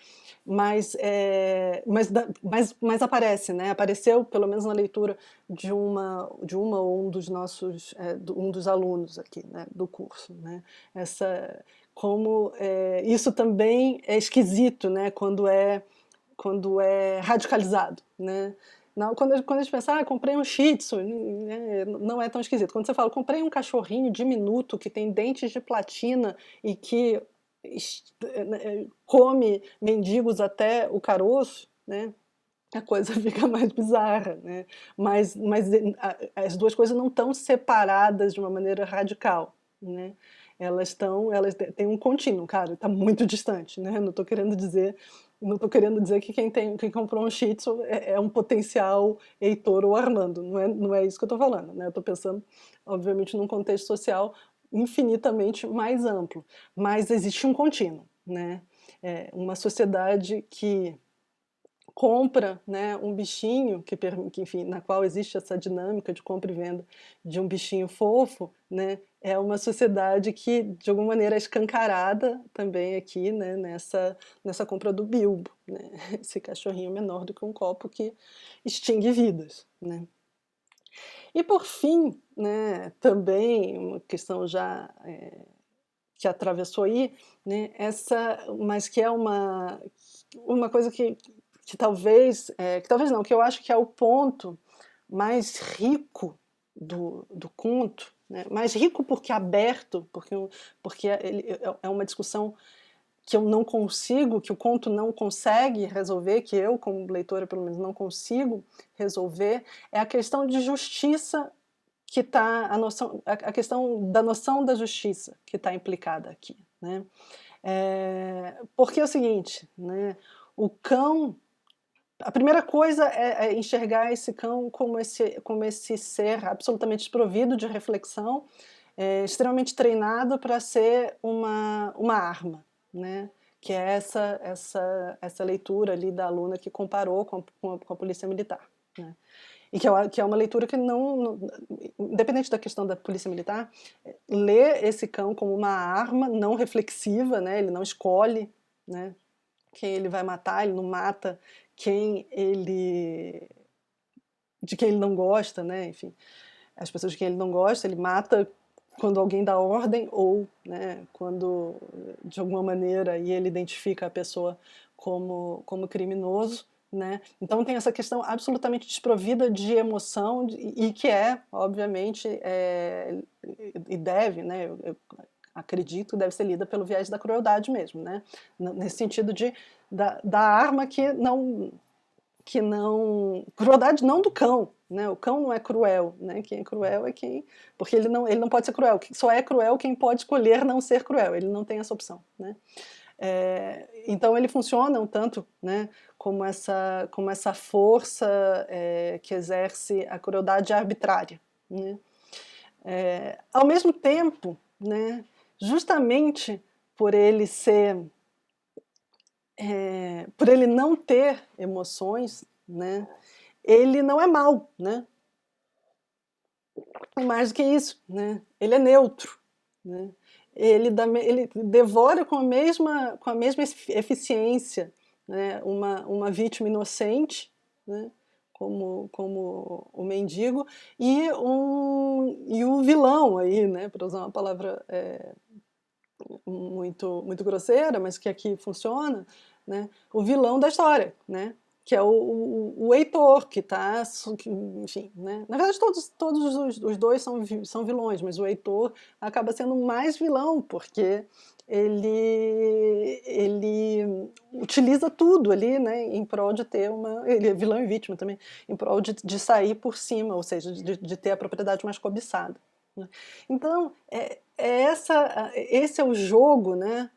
Mas aparece, né? Apareceu, pelo menos na leitura de uma ou um dos nossos, um dos alunos aqui, né, do curso, né? Como isso também é esquisito, né? Quando é radicalizado, né? Não, quando a gente pensa, comprei um Shih Tzu, não é tão esquisito. Quando você fala, comprei um cachorrinho diminuto que tem dentes de platina e que come mendigos até o caroço, né? A coisa fica mais bizarra, né? Mas as duas coisas não estão separadas de uma maneira radical, né? Elas têm um contínuo, cara, está muito distante, né? Não tô querendo dizer que quem comprou um Shih Tzu é um potencial Heitor ou Armando, não é isso que eu estou falando, né? Eu estou pensando, obviamente, num contexto social infinitamente mais amplo, mas existe um contínuo, né? Uma sociedade que compra, né, um bichinho enfim, na qual existe essa dinâmica de compra e venda de um bichinho fofo, né, é uma sociedade que de alguma maneira é escancarada também aqui, né, nessa compra do Bilbo, né, esse cachorrinho menor do que um copo que extingue vidas, né. E por fim, né, também uma questão já que atravessou aí, né, mas que é uma coisa que talvez não, que eu acho que é o ponto mais rico do conto, né? Mais rico porque aberto, porque é uma discussão que eu não consigo, que o conto não consegue resolver, que eu, como leitora, pelo menos, não consigo resolver, é a questão de justiça que está, a questão da noção da justiça que está implicada aqui, né? Porque é o seguinte, né? O cão, a primeira coisa é enxergar esse cão como esse ser absolutamente desprovido de reflexão, extremamente treinado para ser uma arma, né? Que é essa leitura ali da aluna que comparou com a polícia militar, né? E que é uma leitura que independente da questão da polícia militar, lê esse cão como uma arma não reflexiva, né? Ele não escolhe, né, quem ele vai matar, ele não mata de quem ele não gosta, né? Enfim, as pessoas de quem ele não gosta, ele mata quando alguém dá ordem ou, né, quando de alguma maneira aí ele identifica a pessoa como criminoso, né? Então tem essa questão absolutamente desprovida de emoção e que obviamente, e deve, né? Eu acredito, deve ser lida pelo viés da crueldade mesmo, né? Nesse sentido da arma que não crueldade não do cão, né? O cão não é cruel, né? Quem é cruel é quem, porque ele não pode ser cruel. Só é cruel quem pode escolher não ser cruel. Ele não tem essa opção, né? Então ele funciona um tanto, né, como essa força que exerce a crueldade arbitrária, né? Ao mesmo tempo, né, justamente por ele por ele não ter emoções, né, ele não é mau, né? E mais do que isso, né? Ele é neutro, né? Ele devora com a mesma eficiência, né, uma vítima inocente, né, como o mendigo, e o vilão aí, né, para usar uma palavra muito grosseira, mas que aqui funciona, né, o vilão da história, né, que é o Heitor, que está, enfim, né, na verdade todos os dois são vilões, mas o Heitor acaba sendo mais vilão, porque ele utiliza tudo ali, né, em prol de ter ele é vilão e vítima também, em prol de sair por cima, ou seja, de ter a propriedade mais cobiçada, né. Então, esse é o jogo, né,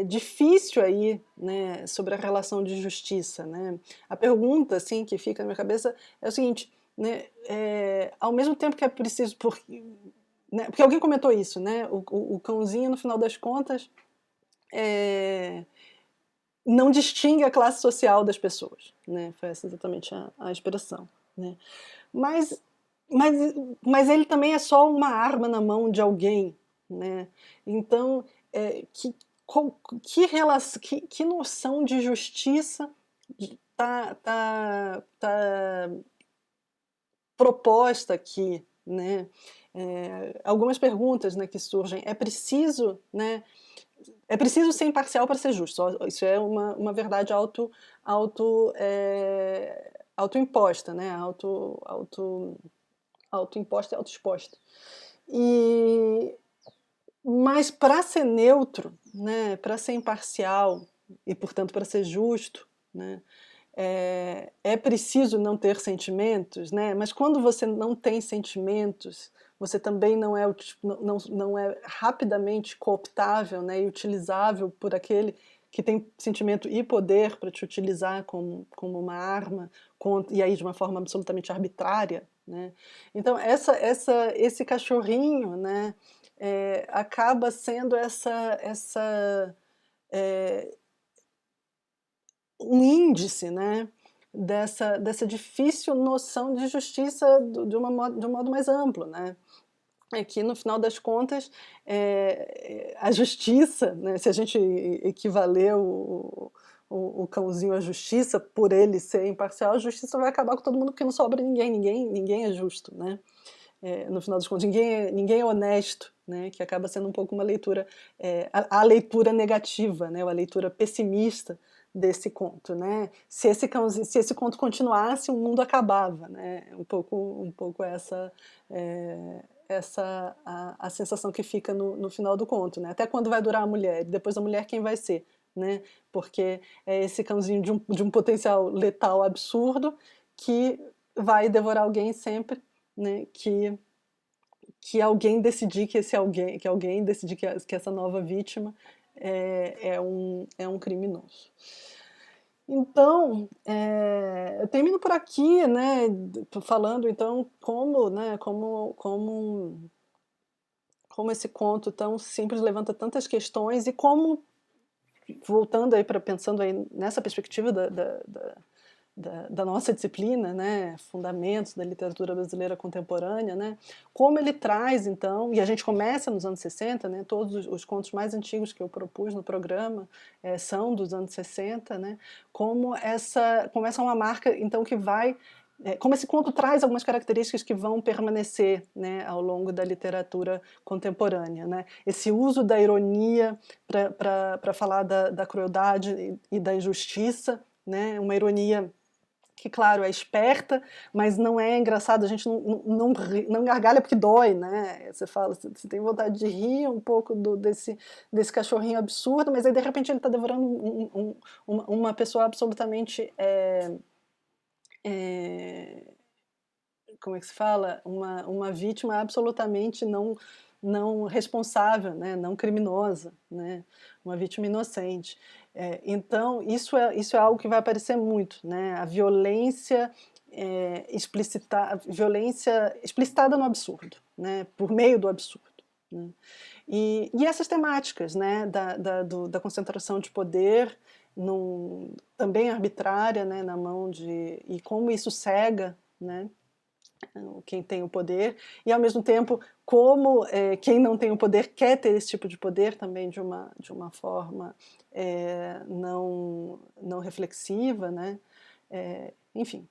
difícil aí, né, sobre a relação de justiça, né. A pergunta assim, que fica na minha cabeça é o seguinte, né, ao mesmo tempo que é preciso, né, porque alguém comentou isso, né, o cãozinho, no final das contas, não distingue a classe social das pessoas, né, foi essa exatamente a expressão, né. Mas, mas, mas ele também é só uma arma na mão de alguém, né? Então, que noção de justiça tá proposta aqui, né? Algumas perguntas, né, que surgem. Né, é preciso ser imparcial para ser justo. Isso é uma verdade auto autoimposta, né? Autoimposta e autoexposta. E, mas para ser neutro, né, para ser imparcial e, portanto, para ser justo, né, é preciso não ter sentimentos, né? Mas quando você não tem sentimentos, você também não é rapidamente cooptável, né, e utilizável por aquele que tem sentimento e poder para te utilizar como uma arma, e aí de uma forma absolutamente arbitrária, né? Então esse cachorrinho, né, acaba sendo é, um índice, né, dessa difícil noção de justiça de um modo mais amplo, né? É que, no final das contas, a justiça, né, se a gente equivaler o cãozinho à justiça, por ele ser imparcial, a justiça vai acabar com todo mundo porque não sobra ninguém é justo, né? No final das contas, ninguém é honesto, né, que acaba sendo um pouco uma leitura, a leitura negativa, né, ou a leitura pessimista desse conto, né? Se esse conto continuasse, o mundo acabava, né? Um pouco essa a sensação que fica no final do conto, né? Até quando vai durar a mulher? Depois a mulher quem vai ser, né? Porque é esse cãozinho de um potencial letal absurdo que vai devorar alguém sempre, né? Que alguém decidir que alguém decidir que essa nova vítima é um criminoso. Então, eu termino por aqui, né, falando então como esse conto tão simples levanta tantas questões e como, voltando aí pensando aí nessa perspectiva da nossa disciplina, né, Fundamentos da Literatura Brasileira Contemporânea, né, como ele traz, então, e a gente começa nos anos 60, né, todos os contos mais antigos que eu propus no programa são dos anos 60, né, como essa é uma marca, então, que vai como esse conto traz algumas características que vão permanecer, né, ao longo da literatura contemporânea, né? Esse uso da ironia para falar da crueldade e da injustiça, né? Uma ironia que, claro, é esperta, mas não é engraçado, a gente não gargalha porque dói, né? Você fala, você tem vontade de rir um pouco desse cachorrinho absurdo, mas aí de repente ele está devorando uma pessoa absolutamente como é que se fala? Uma vítima absolutamente não responsável, né? Não criminosa, né? Uma vítima inocente. Então, isso é algo que vai aparecer muito, né? A violência explicitada no absurdo, né? Por meio do absurdo. Né? E essas temáticas, né? Da concentração de poder, também arbitrária, né? Na mão e como isso cega, né? Quem tem o poder, e ao mesmo tempo como quem não tem o poder quer ter esse tipo de poder também de uma forma não reflexiva, né? Enfim.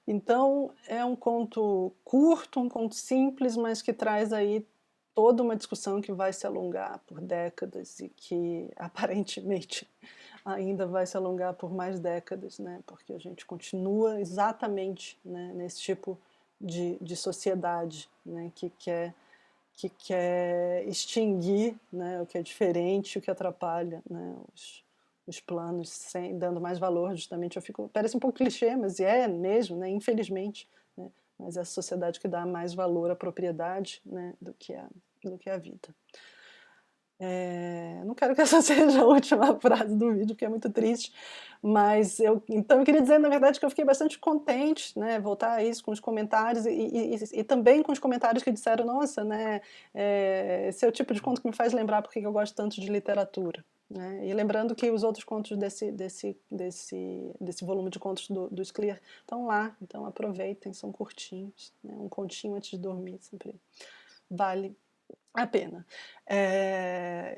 Então é um conto curto, um conto simples, mas que traz aí toda uma discussão que vai se alongar por décadas e que aparentemente ainda vai se alongar por mais décadas, né? Porque a gente continua exatamente, né, nesse tipo de sociedade, né, que quer extinguir, né, o que é diferente, o que atrapalha, né, os planos, dando mais valor, justamente. Parece um pouco clichê, mas é mesmo, né, infelizmente, né, mas é a sociedade que dá mais valor à propriedade, né, do que a vida. Não quero que essa seja a última frase do vídeo, porque é muito triste, mas então eu queria dizer, na verdade, que eu fiquei bastante contente, né, voltar a isso com os comentários e também com os comentários que disseram, nossa, né, esse é o tipo de conto que me faz lembrar porque eu gosto tanto de literatura. Né? E lembrando que os outros contos desse volume de contos do Scliar estão lá, então aproveitem, são curtinhos, né? Um continho antes de dormir sempre vale a pena.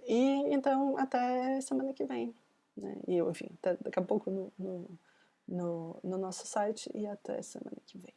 E então, até semana que vem. Né? E eu, enfim, até daqui a pouco no nosso site e até semana que vem.